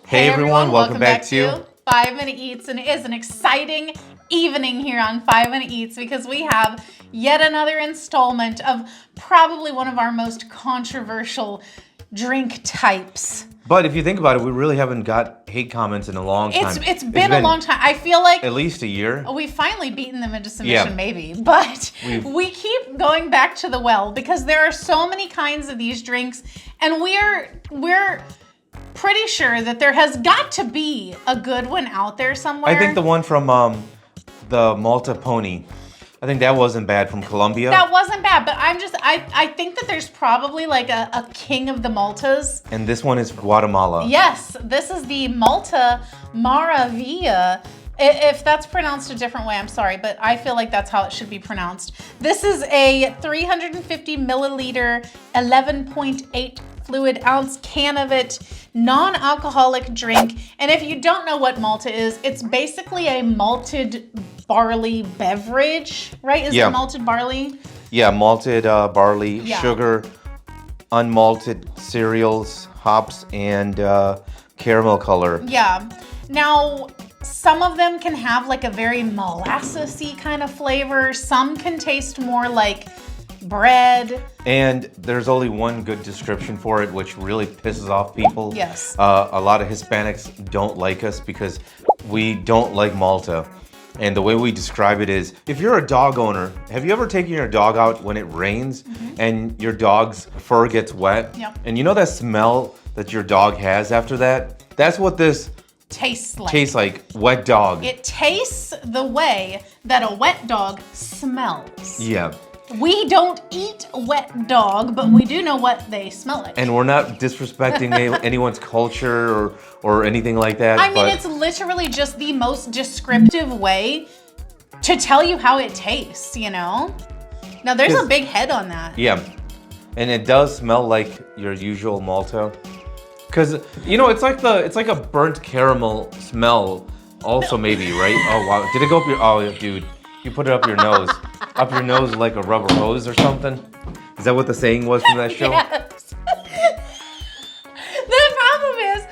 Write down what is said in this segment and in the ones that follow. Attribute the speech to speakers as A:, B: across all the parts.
A: Hey everyone, welcome back to
B: 5 Minute Eats, and it is an exciting evening here on 5 Minute Eats because we have yet another installment of probably one of our most controversial drink types.
A: But if you think about it, we really haven't got hate comments in a long time.
B: It's been a long time. I feel like
A: at least a year.
B: We've finally beaten them into submission, maybe. But we keep going back to the well because there are so many kinds of these drinks, and we're pretty sure that there has got to be a good one out there somewhere.
A: I think the one from the Malta Pony, I think that wasn't bad, from Colombia.
B: That wasn't bad, but I think that there's probably like a king of the Maltas.
A: And this one is Guatemala.
B: Yes, this is the Malta Maravilla. If that's pronounced a different way, I'm sorry, but I feel like that's how it should be pronounced. This is a 350 milliliter, 11.8 fluid ounce can of it, non-alcoholic drink. And if you don't know what Malta is, it's basically a malted barley beverage, right? Is it malted barley?
A: Yeah, malted barley, sugar, unmalted cereals, hops, and caramel color.
B: Yeah. Now, some of them can have like a very molassesy kind of flavor. Some can taste more like bread.
A: And there's only one good description for it, which really pisses off people.
B: Yes.
A: A lot of Hispanics don't like us because we don't like Malta. And the way we describe it is, if you're a dog owner, have you ever taken your dog out when it rains and your dog's fur gets wet?
B: Yep.
A: And you know that smell that your dog has after that? That's what this
B: tastes
A: like, wet dog.
B: It tastes the way that a wet dog smells.
A: Yeah.
B: We don't eat wet dog, but we do know what they smell like.
A: And we're not disrespecting anyone's culture or anything like that.
B: I mean, it's literally just the most descriptive way to tell you how it tastes, you know? Now, there's a big head on that.
A: Yeah. And it does smell like your usual Malta. Because, you know, it's like a burnt caramel smell also, maybe, right? Oh, wow. Did it go up your... Oh, dude. You put it up your nose. Up your nose like a rubber hose or something? Is that what the saying was from that show?
B: Yes. The problem is,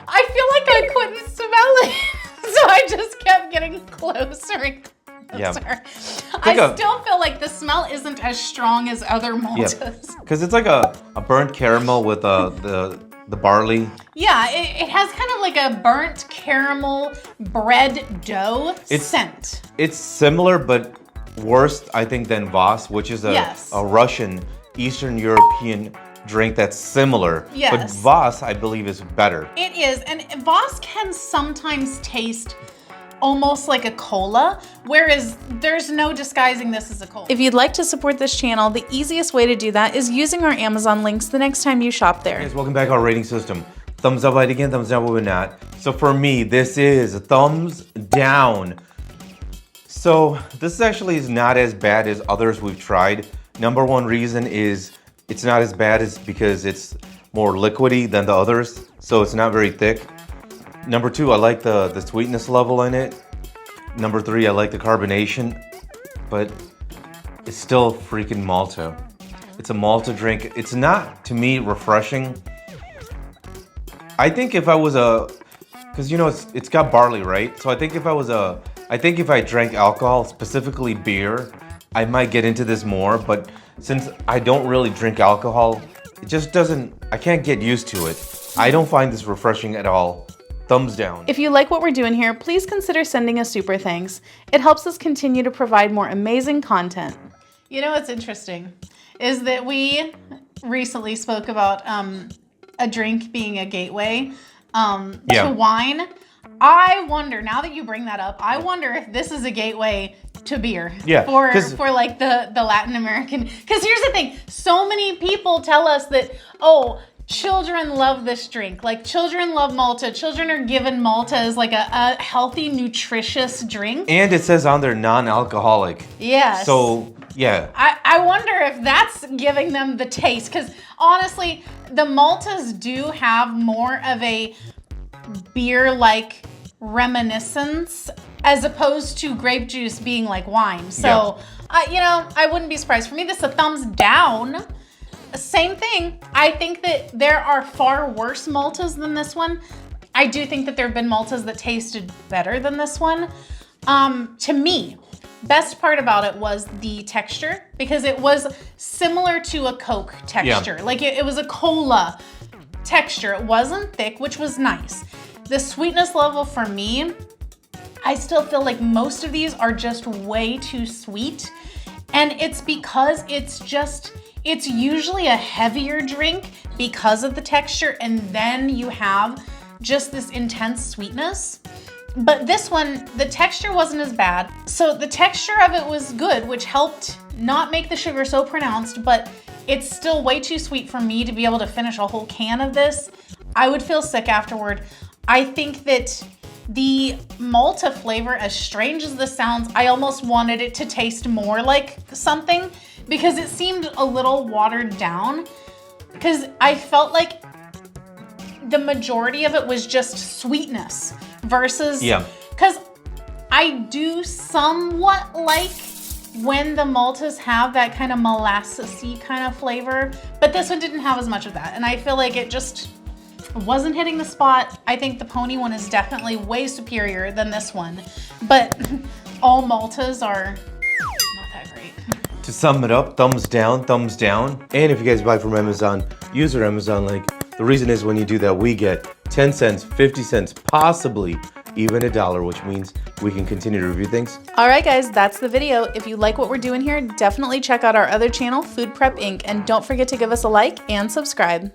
B: I feel like I couldn't smell it. So I just kept getting closer and closer.
A: Yeah.
B: I still feel like the smell isn't as strong as other Maltas.
A: Because it's like a burnt caramel with the barley.
B: Yeah, it has kind of like a burnt caramel bread dough scent. It's
A: similar, but worse, I think, than Voss, which is a Russian, Eastern European drink that's similar.
B: Yes.
A: But Voss, I believe, is better.
B: It is, and Voss can sometimes taste almost like a cola, whereas there's no disguising this as a cola.
C: If you'd like to support this channel, the easiest way to do that is using our Amazon links the next time you shop there.
A: Guys, welcome back to our rating system. Thumbs up, light again, thumbs down, what we're not. So for me, this is a thumbs down. So this actually is not as bad as others we've tried. Number one reason is it's not as bad is because it's more liquidy than the others, so it's not very thick. Number two, I like the sweetness level in it. Number three, I like the carbonation, but it's still freaking Malta. It's a Malta drink. It's not, to me, refreshing. I think if I was because you know it's got barley, right? So I think if I drank alcohol, specifically beer, I might get into this more, but since I don't really drink alcohol, it just doesn't, I can't get used to it. I don't find this refreshing at all. Thumbs down.
C: If you like what we're doing here, please consider sending us super thanks. It helps us continue to provide more amazing content.
B: You know what's interesting is that we recently spoke about a drink being a gateway to wine. I wonder, now that you bring that up, I wonder if this is a gateway to beer for like the Latin American. Because here's the thing, so many people tell us that, oh, children love this drink. Like, children love Malta. Children are given Malta as like a healthy, nutritious drink.
A: And it says on there non-alcoholic.
B: Yes.
A: So, yeah.
B: I wonder if that's giving them the taste. Because honestly, the Maltas do have more of a beer-like reminiscence as opposed to grape juice being like wine. So, you know, I wouldn't be surprised. For me, this is a thumbs down. Same thing. I think that there are far worse Maltas than this one. I do think that there have been maltas that tasted better than this one. To me, best part about it was the texture, because it was similar to a Coke texture. Like it was a cola texture. It wasn't thick, which was nice. The sweetness level for me, I still feel like most of these are just way too sweet. And it's because it's usually a heavier drink because of the texture, and then you have just this intense sweetness. But this one, the texture wasn't as bad. So the texture of it was good, which helped not make the sugar so pronounced, but it's still way too sweet for me to be able to finish a whole can of this. I would feel sick afterward. I think that the Malta flavor, as strange as this sounds, I almost wanted it to taste more like something, because it seemed a little watered down, because I felt like the majority of it was just sweetness versus, because I do somewhat like when the Maltas have that kind of molassesy kind of flavor, but this one didn't have as much of that, and I feel like it just wasn't hitting the spot. I think the pony one is definitely way superior than this one, but all Maltas are not that great.
A: To sum it up, thumbs down, thumbs down. And if you guys buy from Amazon, use our Amazon link. The reason is when you do that, we get 10 cents, 50 cents, possibly even $1, which means we can continue to review things.
C: All right, guys, that's the video. If you like what we're doing here, definitely check out our other channel, Food Prep Inc. And don't forget to give us a like and subscribe.